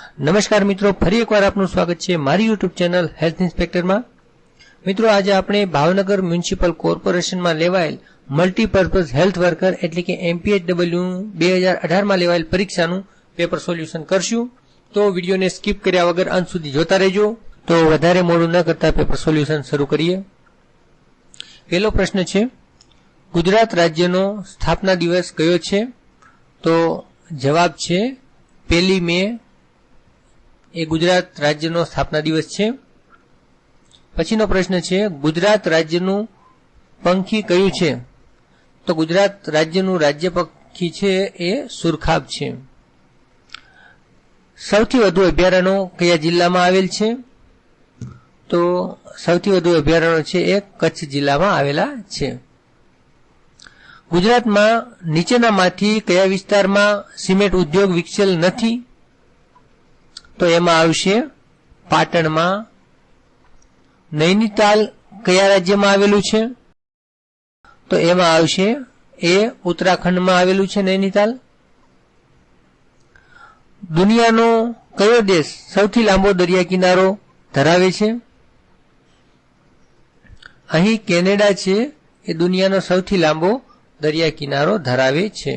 નમસ્કાર મિત્રો, ફરી એકવાર આપનું સ્વાગત છે મારી યુટ્યુબ ચેનલ હેલ્થ ઇન્સ્પેક્ટરમાં। મિત્રો, આજે આપણે ભાવનગર મ્યુનિસિપલ કોર્પોરેશનમાં લેવાયેલ મલ્ટીપર્પઝ હેલ્થ વર્કર એટલે કે MPHW 2018 માં લેવાયેલ પરીક્ષાનું પેપર સોલ્યુશન કરશું। તો વિડીયોને સ્કીપ કર્યા વગર અંત સુધી જોતા રહેજો। તો વધારે મોડું ન કરતા પેપર સોલ્યુશન શરૂ કરીએ। પહેલો પ્રશ્ન છે, ગુજરાત રાજ્યનો સ્થાપના દિવસ કયો છે? તો જવાબ છે 1 મે એ ગુજરાત રાજ્યનો સ્થાપના દિવસ છે। પછીનો પ્રશ્ન છે, ગુજરાત રાજ્યનું પંખી કયું છે? તો ગુજરાત રાજ્યનું રાજ્ય પંખી છે એ સુરખાબ છે। સૌથી વધુ અભયારણ્યો કયા જિલ્લામાં આવેલ છે? તો સૌથી વધુ અભયારણ્યો છે એ કચ્છ જિલ્લામાં આવેલા છે। ગુજરાતમાં નીચેનામાંથી કયા વિસ્તારમાં સિમેન્ટ ઉદ્યોગ વિકસેલ નથી? તો એમાં આવશે પાટણમાં। નૈનીતાલ કયા રાજ્યમાં આવેલું છે? તો એમાં આવશે એ ઉત્તરાખંડમાં આવેલું છે નૈનીતાલ। દુનિયાનો કયો દેશ સૌથી લાંબો દરિયા કિનારો ધરાવે છે? અહીં કેનેડા છે એ દુનિયાનો સૌથી લાંબો દરિયા કિનારો ધરાવે છે।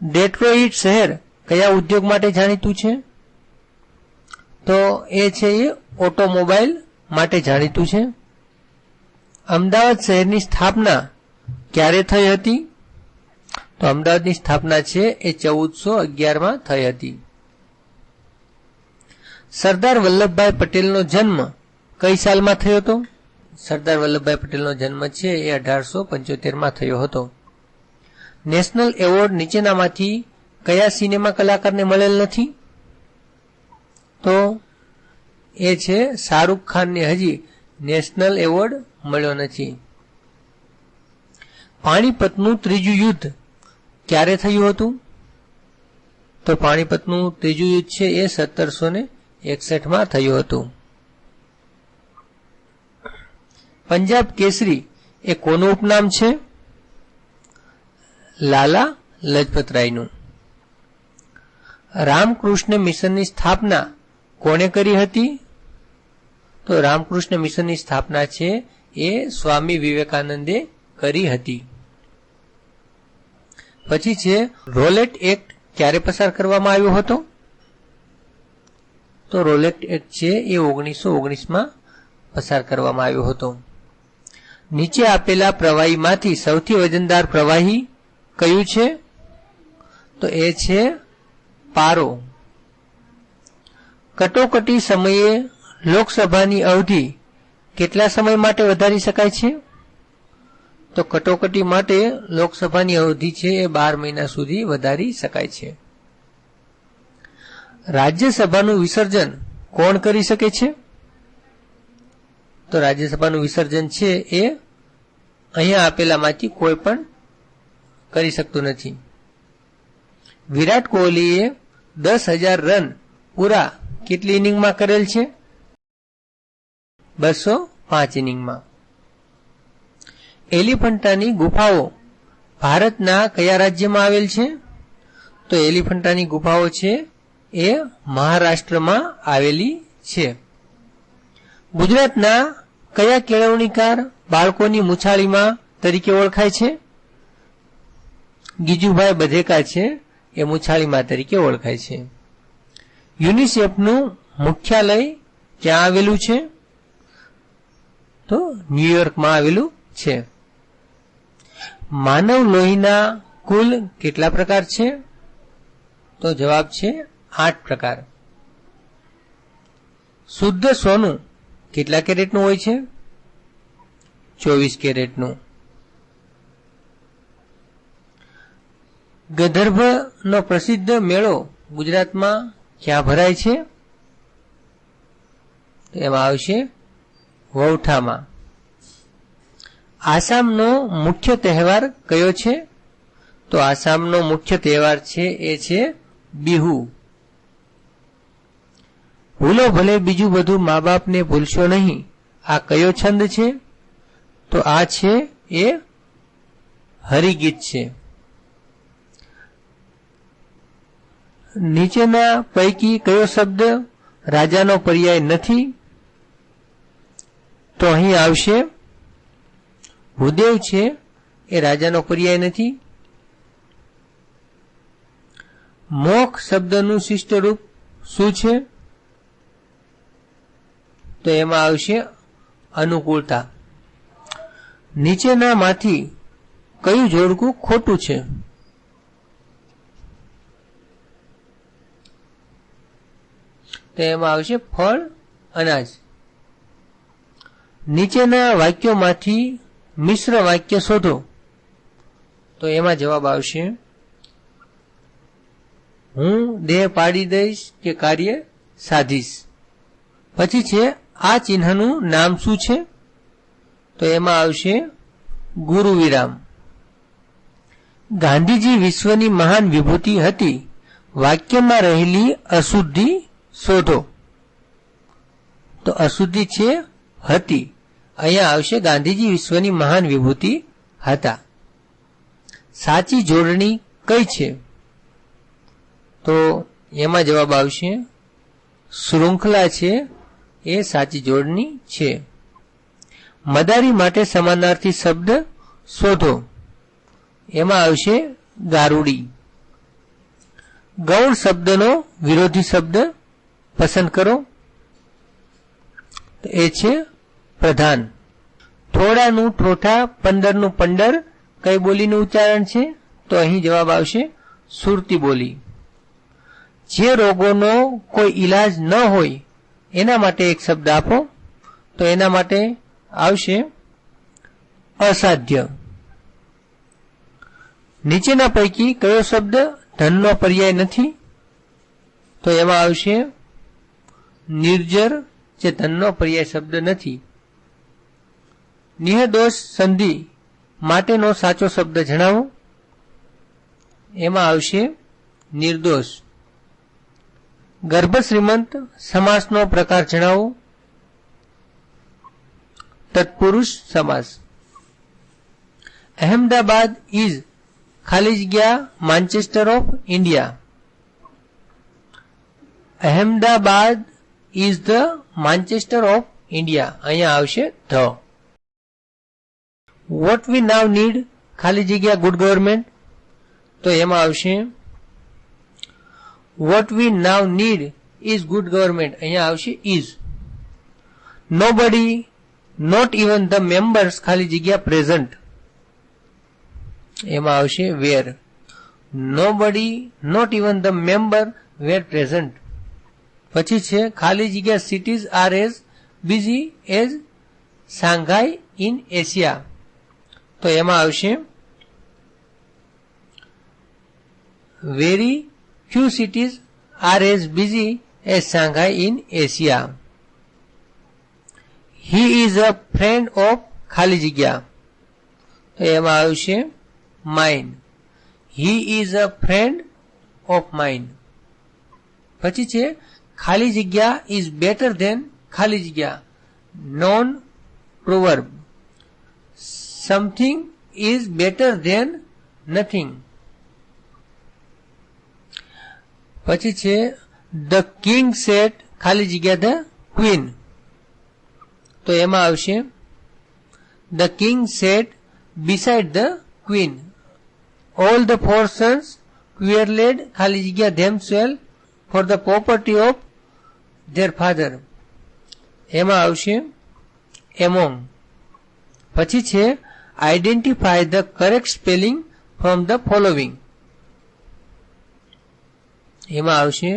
ડેટ્રોઇટ શહેર કયા ઉદ્યોગ માટે જાણીતું છે? તો એ છે એ ઓટોમોબાઈલ માટે જાણીતું છે। અમદાવાદ શહેરની સ્થાપના ક્યારે થઈ હતી? તો અમદાવાદની સ્થાપના છે એ 1411માં થઈ હતી। સરદાર વલ્લભભાઈ પટેલનો જન્મ કઈ સાલમાં થયો હતો? સરદાર વલ્લભભાઈ પટેલનો જન્મ છે એ 1875માં થયો હતો। નેશનલ એવોર્ડ નીચેનામાંથી કયા સિનેમા કલાકારને મળેલ નથી? તો એ છે શાહરૂખ ખાનને હજી નેશનલ એવોર્ડ મળ્યો નથી। પાણીપતનું ત્રીજું યુદ્ધ ક્યારે થયું હતું? તો પાણીપતનું ત્રીજું યુદ્ધ છે એ 1761માં થયું હતું। પંજાબ કેસરી એ કોનું ઉપનામ છે? લાલા લજપતરાયનું। રામકૃષ્ણ મિશનની સ્થાપના કોણે કરી હતી? તો રામકૃષ્ણ મિશનની સ્થાપના છે એ સ્વામી વિવેકાનંદે કરી હતી। પછી છે, રોલેટ એક્ટ ક્યારે પસાર કરવામાં આવ્યો હતો? તો રોલેટ એક્ટ છે એ 1919માં પસાર કરવામાં આવ્યો હતો। નીચે આપેલા પ્રવાહીમાંથી સૌથી વજનદાર પ્રવાહી કયું છે? તો એ છે પારો। કટોકટી સમયે લોકસભાની અવધિ કેટલા સમય માટે વધારી શકાય છે? તો કટોકટી માટે લોકસભાની અવધિ છે એ 12 મહિના સુધી વધારી શકાય છે। રાજ્યસભાનું વિસર્જન કોણ કરી શકે છે? તો રાજ્યસભાનું વિસર્જન છે એ અહીંયા આપેલામાંથી કોઈ પણ કરી શકતું નથી। વિરાટ કોહલીએ 10,000 રન પૂરા કેટલી ઇનિંગમાં કરેલ છે? 205 ઇનિંગમાં। એલિફન્ટાની ગુફાઓ ભારતના કયા રાજ્યમાં આવેલ છે? તો એલિફન્ટાની ગુફાઓ છે એ મહારાષ્ટ્રમાં આવેલી છે। ગુજરાતના કયા કેળવણીકાર બાળકોની મુછાળીમાં તરીકે ઓળખાય છે? ગીજુભાઈ બધેકા છે એ મુછાળીમાં તરીકે ઓળખાય છે। યુનિસેફનું મુખ્યાલય ક્યાં આવેલું છે? તો ન્યુયોર્કમાં આવેલું છે। માનવ લોહીના કુલ કેટલા પ્રકાર છે? તો જવાબ છે 8 પ્રકાર। શુદ્ધ સોનું કેટલા કેરેટનું હોય છે? 24 કેરેટનું। ગંધર્વનો પ્રસિદ્ધ મેળો ગુજરાતમાં ક્યાં ભરાય છે? એમાં આવશે વૌઠામાં। આસામનો મુખ્ય તહેવાર કયો છે? તો આસામનો મુખ્ય તહેવાર છે એ છે બિહુ। ભૂલો ભલે બીજું બધું મા બાપને ભૂલશો નહીં, આ કયો છંદ છે? તો આ છે એ હરિગીત છે। નીચેના પૈકી કયો શબ્દ રાજાનો પર્યાય નથી? તો અહીં આવશે ભૂદેવ છે એ રાજાનો પર્યાય નથી. મોખ શબ્દનું શિષ્ટ રૂપ શું છે? તો એમાં આવશે અનુકૂળતા. નીચેનામાંથી કયું જોડકું ખોટું છે? તો એમાં આવશે ફળ, અનાજ. નીચેના વાક્યોમાંથી મિશ્ર વાક્ય શોધો. તો એમાં જવાબ આવશે હું દેહ પાડી દઈશ કે કાર્ય સાધીશ. પછી છે આ ચિહ્નનું નામ શું છે? તો એમાં આવશે ગુરુ વિરામ. ગાંધીજી વિશ્વની મહાન વિભૂતિ હતી. વાક્યમાં રહેલી અશુદ્ધિ શોધો. તો અશુદ્ધિ છે હતી. અહીંયા આવશે ગાંધીજી વિશ્વની મહાન વિભૂતિ હતા. સાચી જોડણી કઈ છે? તો એમાં જવાબ આવશે શૃંખલા છે એ સાચી જોડણી છે. મદારી માટે સમાનાર્થી શબ્દ શોધો. એમાં આવશે ગારુડી. ગૌણ શબ્દનો વિરોધી શબ્દ પસંદ કરો. તો એ છે પ્રધાન. થોડાનું ઠોઠા, પંદરનું પંદર કઈ બોલીનું ઉચ્ચારણ છે? તો અહીં જવાબ આવશે સુરતી બોલી. જે રોગોનો કોઈ ઈલાજ ન હોય એના માટે એક શબ્દ આપો. તો એના માટે આવશે અસાધ્ય. નીચેના પૈકી કયો શબ્દ ધનનો પર્યાય નથી? તો એમાં આવશે નિર્જર, જે ધનનો પર્યાય શબ્દ નથી. નિર્દોષ સંધિ માટેનો સાચો શબ્દ જણાવો. એમાં આવશે નિર્દોષ. ગર્ભશ્રીમંત સમાસનો પ્રકાર જણાવો. તત્પુરુષ સમાસ. અહેમદાબાદ ઇઝ ખાલી જગ્યા Manchester of India. Ahmedabad is the Manchester of India. અહીંયા આવશે the. What we now need ખાલી જગ્યા ગુડ ગવર્મેન્ટ. તો એમાં આવશે what we now need is good government. અહીંયા આવશે is. Nobody not even the members ખાલી જગ્યા પ્રેઝન્ટ. એમાં આવશે were. Nobody not even the member were present. પછી છે ખાલી જગ્યા cities are as busy as Shanghai in Asia. તો એમાં આવશે very few cities are as busy as Shanghai in Asia. He is a friend of ખાલી જગ્યા. તો એમાં આવશે mine. He is a friend of mine. પછી છે ખાલી જગ્યા is better than ખાલી જગ્યા non proverb. Something is better than nothing. પછી છે ધ કિંગ સેટ ખાલી જગ્યા ધ ક્વીન. તો એમાં આવશે the king set beside the queen. All the four sons quarrelled ખાલી જગ્યા themself for the property of their father. એમાં આવશે એમોંગ. પછી છે identify the correct spelling from the following. એમાં આવશે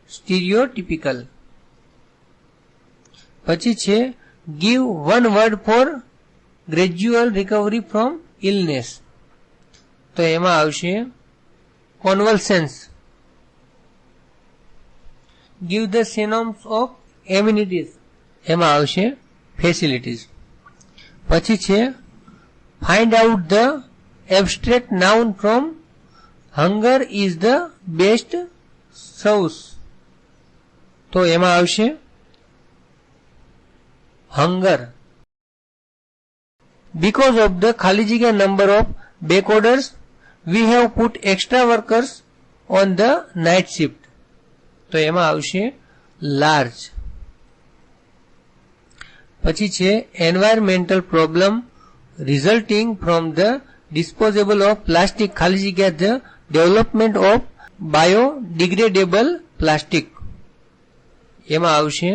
સ્ટીરિયોટિપિકલ. પછી છે give one word for gradual recovery from illness. તો એમાં આવશે convalescence. Give the synonyms of amenities. એમાં આવશે ફેસિલિટીઝ. પછી છે find out the abstract noun from hunger is the best source. તો એમાં આવશે હંગર. બીકોઝ ઓફ ધ ખાલી જગ્યા number of back orders we have put extra workers on the night shift, તો એમાં આવશે લાર્જ. પછી છે environmental problem resulting from the disposable of plastic, ખાલી જગ્યા the development of biodegradable plastic, એમાં આવશે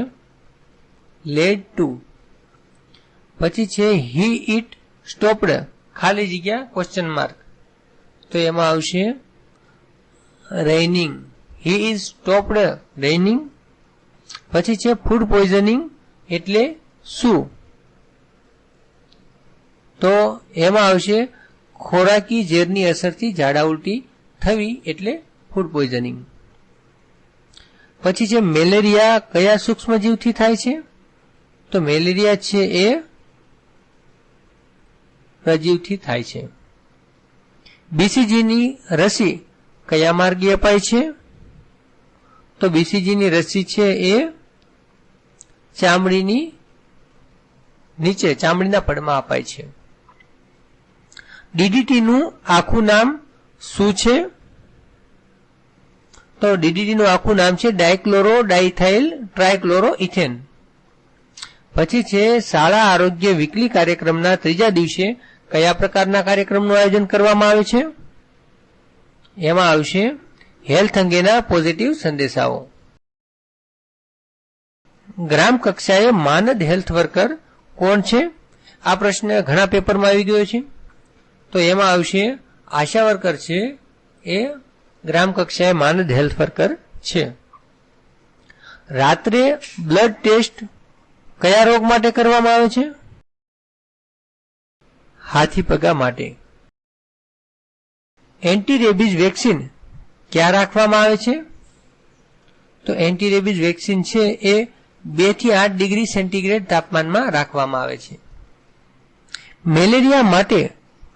લેડ ટુ. પછી છે હી ઇટ સ્ટોપ્ડ, ખાલી જગ્યા ક્વેશ્ચન માર્ક, તો એમાં આવશે રેઇનિંગ. He is stopped રેઇનિંગ. પછી છે ફૂડ પોઈઝનિંગ એટલે શું, તો એમાં આવશે ખોરાકી ઝેરની અસરથી ઝાડા ઉલટી થવી એટલે ફૂડ પોઈઝનિંગ. પછી છે મેલેરિયા કયા સૂક્ષ્મજીવથી થાય છે, તો મેલેરિયા છે એ પ્રજીવથી થાય છે. બીસીજીની રસી કયા માર્ગે અપાય છે, તો બીસીજીની રસી છે એ ચામડીની નીચે ચામડીના પડમાં અપાય છે. ડીડીટીનું આખું નામ શું છે, તો ડીડીટીનું આખું નામ છે ડાયક્લોરો ડાઇથાઇલ ટ્રાયક્લોરો ઇથેન. પછી છે શાળા આરોગ્ય વીકલી કાર્યક્રમના ત્રીજા દિવસે કયા પ્રકારના કાર્યક્રમનું આયોજન કરવામાં આવે છે, એમાં આવશે હેલ્થ અંગેના પોઝિટિવ સંદેશાઓ. ગ્રામ કક્ષાએ માનદ હેલ્થ વર્કર કોણ છે, આ પ્રશ્ન ઘણા પેપરમાં આવી ગયો છે, તો એમાં આવશે આશા વર્કર છે એ ગ્રામ કક્ષાએ માનદ હેલ્થ વર્કર છે. રાત્રે બ્લડ ટેસ્ટ કયા રોગ માટે કરવામાં આવે છે, હાથી પગા માટે. એન્ટી રેબીઝ વેક્સિન ક્યાં રાખવામાં આવે છે, તો એન્ટી રેબીઝ વેક્સિન છે એ 2 થી 8 ડિગ્રી સેન્ટીગ્રેડ તાપમાનમાં રાખવામાં આવે છે. મેલેરિયા માટે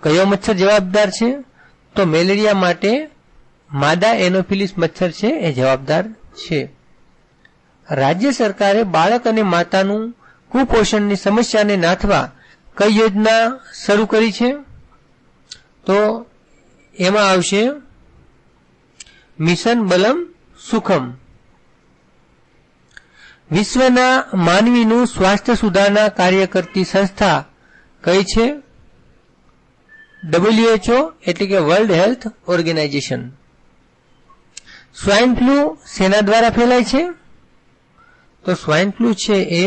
કયો મચ્છર જવાબદાર છે, તો મેલેરિયા માટે માદા એનોફિલિસ મચ્છર છે એ જવાબદાર છે. રાજ્ય સરકારે બાળક અને માતાનું કુપોષણની સમસ્યાને નાથવા કઈ યોજના શરૂ કરી છે, તો એમાં આવશે મિશન બલમ સુખમ. વિશ્વના માનવીનું સ્વાસ્થ્ય સુધારણા કાર્ય કરતી સંસ્થા કઈ છે, WHO એટલે કે World Health Organization. Swine flu શેના દ્વારા ફેલાય છે, તો સ્વાઇન ફ્લૂ છે એ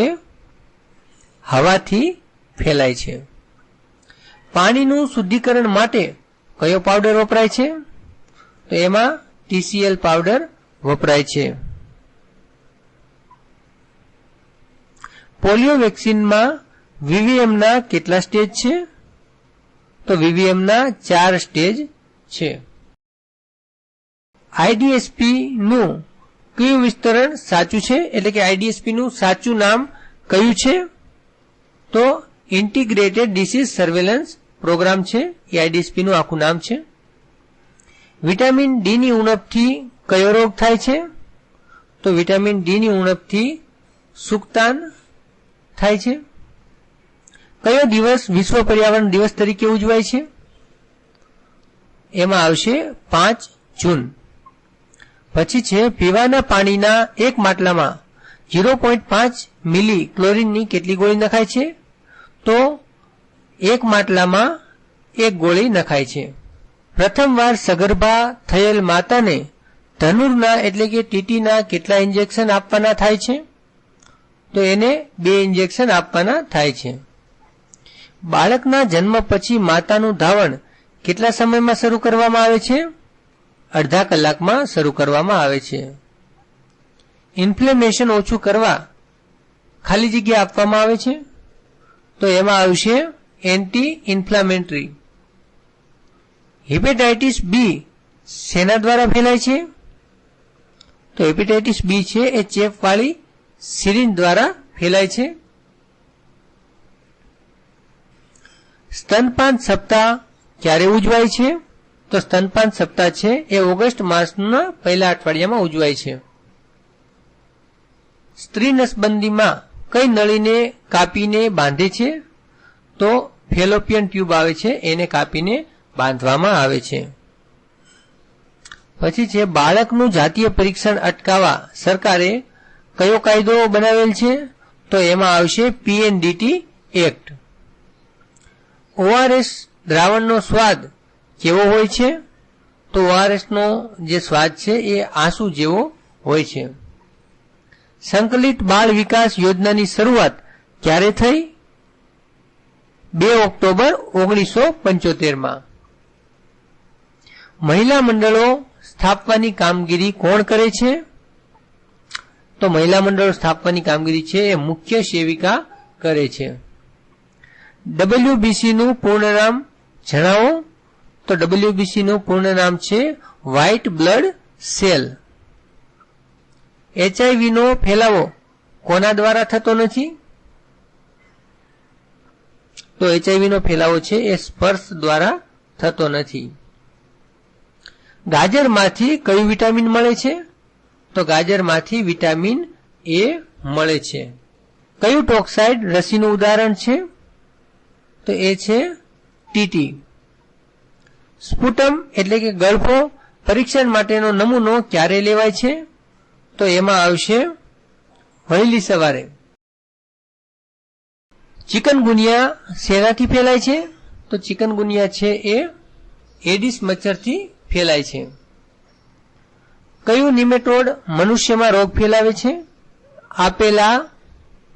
હવાથી ફેલાય છે. પાણીનું શુદ્ધિકરણ માટે કયો પાવડર વપરાય છે, તો એમાં TCL પાવડર વપરાય છે. પોલિયો વેક્સિનમાં વીવીએમના કેટલા સ્ટેજ છે, તો વીવીએમના 4 સ્ટેજ છે. આઈડીએસપી નું કયું વિસ્તરણ સાચું છે, એટલે કે આઈડીએસપી નું સાચું નામ કયું છે, તો ઇન્ટિગ્રેટેડ ડિસીઝ સર્વેલન્સ પ્રોગ્રામ છે એ આઈડીએસપી નું આખું નામ છે. વિટામિન ડી ની ઉણપથી કયો રોગ થાય છે, તો વિટામિન ડી ની ઉણપથી સુક્તાન થાય છે. કયો દિવસ વિશ્વ પર્યાવરણ દિવસ તરીકે ઉજવાય છે, એમાં આવશે 5 જૂન. પછી છે પીવાના પાણીના એક માટલામાં 0.5 મિલી ક્લોરીનની કેટલી ગોળી નખાય છે, તો એક માટલામાં 1 ગોળી નખાય છે. પ્રથમવાર સગર્ભા થયેલ માતાને ધનુરના એટલે કે ટીટીના કેટલા ઇન્જેક્શન આપવાના થાય છે, તો એને 2 ઇન્જેક્શન આપવાના થાય છે. બાળકના જન્મ પછી માતાનું ધાવણ કેટલા સમયમાં શરૂ કરવામાં આવે છે, અડધા કલાકમાં શરૂ કરવામાં આવે છે. ઇન્ફ્લેમેશન ઓછું કરવા ખાલી જગ્યા આપવામાં આવે છે, તો એમાં આવશે એન્ટી ઇન્ફ્લામેટરી. હેપેટાઇટિસ બી શેના દ્વારા ફેલાય છે, તો હેપેટાઇટિસ બી છે એ ચેપવાળી સિરિંજ દ્વારા ફેલાય છે. સ્તનપાન સપ્તાહ ક્યારે ઉજવાય છે, તો સ્તનપાન સપ્તાહ છે એ ઓગસ્ટ માસના પહેલા અઠવાડિયામાં ઉજવાય છે. સ્ત્રી નસબંધીમાં કઈ નળીને કાપીને બાંધે છે, તો ફેલોપિયન ટ્યુબ આવે છે એને કાપીને બાંધવામાં આવે છે. પછી છે બાળકનું જાતીય પરીક્ષણ અટકાવવા સરકારે કયો કાયદો બનાવેલ છે? તો એમાં આવશે પીએનડીટી એક્ટ. ઓઆરએસ દ્રાવણનો સ્વાદ કેવો હોય છે? તો ઓઆરએસ નો જે સ્વાદ છે એ આંસુ જેવો હોય છે. સંકલિત બાળ વિકાસ યોજનાની શરૂઆત ક્યારે થઈ? 2 ઓક્ટોબર 1975. મહિલા મંડળો સ્થાપવાની કામગીરી કોણ કરે છે? તો મહિલા મંડળો સ્થાપવાની કામગીરી છે એ મુખ્ય સેવિકા કરે છે. ડબલ્યુબીસી નું પૂર્ણ નામ જણાવો. તો ડબલ્યુબીસી નું પૂર્ણ નામ છે વ્હાઇટ બ્લડ સેલ. એચઆઈવી નો ફેલાવો કોના દ્વારા થતો નથી? તો એચઆઈવી નો ફેલાવો છે એ સ્પર્શ દ્વારા થતો નથી. ગાજરમાંથી કયું વિટામિન મળે છે? તો ગાજરમાંથી વિટામિન એ મળે છે. કયું ટોક્સાઇડ રસીનું ઉદાહરણ છે? તો એ છે ટીટી. સ્પુટમ એટલે કે ગળફો પરીક્ષણ માટેનો નમૂનો ક્યારે લેવાય છે? તો એમાં આવશે વહેલી સવારે. ચિકનગુનિયા શેનાથી ફેલાય છે? તો ચિકનગુનિયા છે એ એડિસ મચ્છરથી ફેલાય છે. કયું નિમેટોડ મનુષ્યમાં રોગ ફેલાવે છે? આપેલા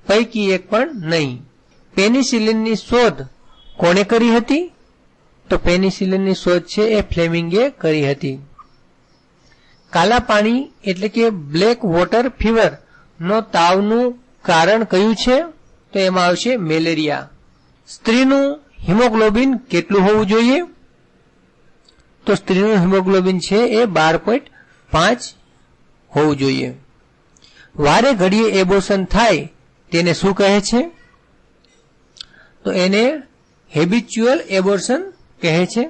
પૈકી એક પણ નહીં. પેનિસિલિનની શોધ કોણે કરી હતી? તો પેનિસિલિનની શોધ છે એ ફ્લેમિંગે કરી હતી. કાલા પાણી એટલે કે બ્લેક વોટર ફીવર નો તાવનું કારણ કયું છે? તો એમાં આવશે મેલેરિયા. સ્ત્રીનું હિમોગ્લોબિન કેટલું હોવું જોઈએ? તો સ્ત્રીનું હિમોગ્લોબિન છે એ 12.5 હોવું જોઈએ. વારે ઘડીએ એબોર્શન થાય તેને શું કહે છે? તો એને હેબિચ્યુઅલ એબોર્શન કહે છે.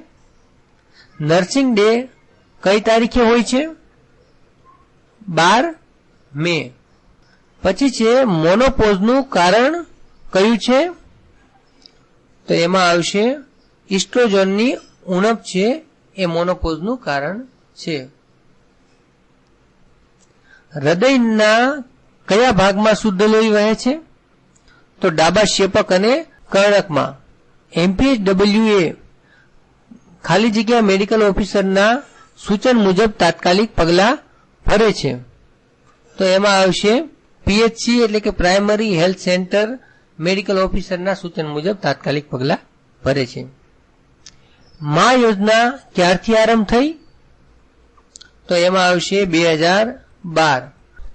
નર્સિંગ ડે કઈ તારીખે હોય છે? 12 મે. પછી છે મોનોપોઝનું કારણ કયું છે? તો એમાં આવશે ઇસ્ટ્રોજનની ઉણપ છે એ મોનોપોઝનું કારણ છે. હૃદયના કયા ભાગમાં શુદ્ધ લોહી વહે છે? તો ડાબા ક્ષેપક અને કર્ણકમાં. એમપીએચડબલ્યુએ ખાલી જગ્યા મેડિકલ ઓફિસરના સૂચન મુજબ તાત્કાલિક પગલાં ભરે છે. તો એમાં આવશે પીએચસી એટલે કે પ્રાઇમરી હેલ્થ સેન્ટર મેડિકલ ઓફિસરના સૂચન મુજબ તાત્કાલિક પગલાં ભરે છે. મા યોજના ક્યારથી આરંભ થઈ? તો એમાં આવશે 2012.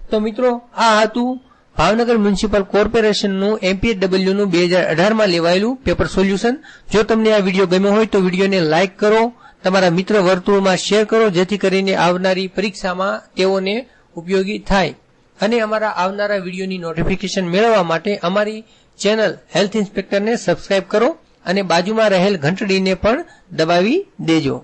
તો મિત્રો આ હતું ભાવનગર મ્યુનિસિપલ કોર્પોરેશનનું એમપીએચડબલ્યુ નું 2018 માં લેવાયેલું પેપર સોલ્યુશન. જો તમને આ વિડીયો ગમ્યો હોય તો વિડીયોને લાઇક કરો, તમારા મિત્ર વર્તુળમાં શેર કરો, જેથી કરીને આવનારી પરીક્ષામાં તેઓને ઉપયોગી થાય. અને અમારા આવનારા વિડીયોની નોટિફિકેશન મેળવવા માટે અમારી ચેનલ હેલ્થ ઇન્સ્પેક્ટરને સબસ્ક્રાઇબ કરો અને બાજુમાં રહેલ ઘંટડીને પણ દબાવી દેજો.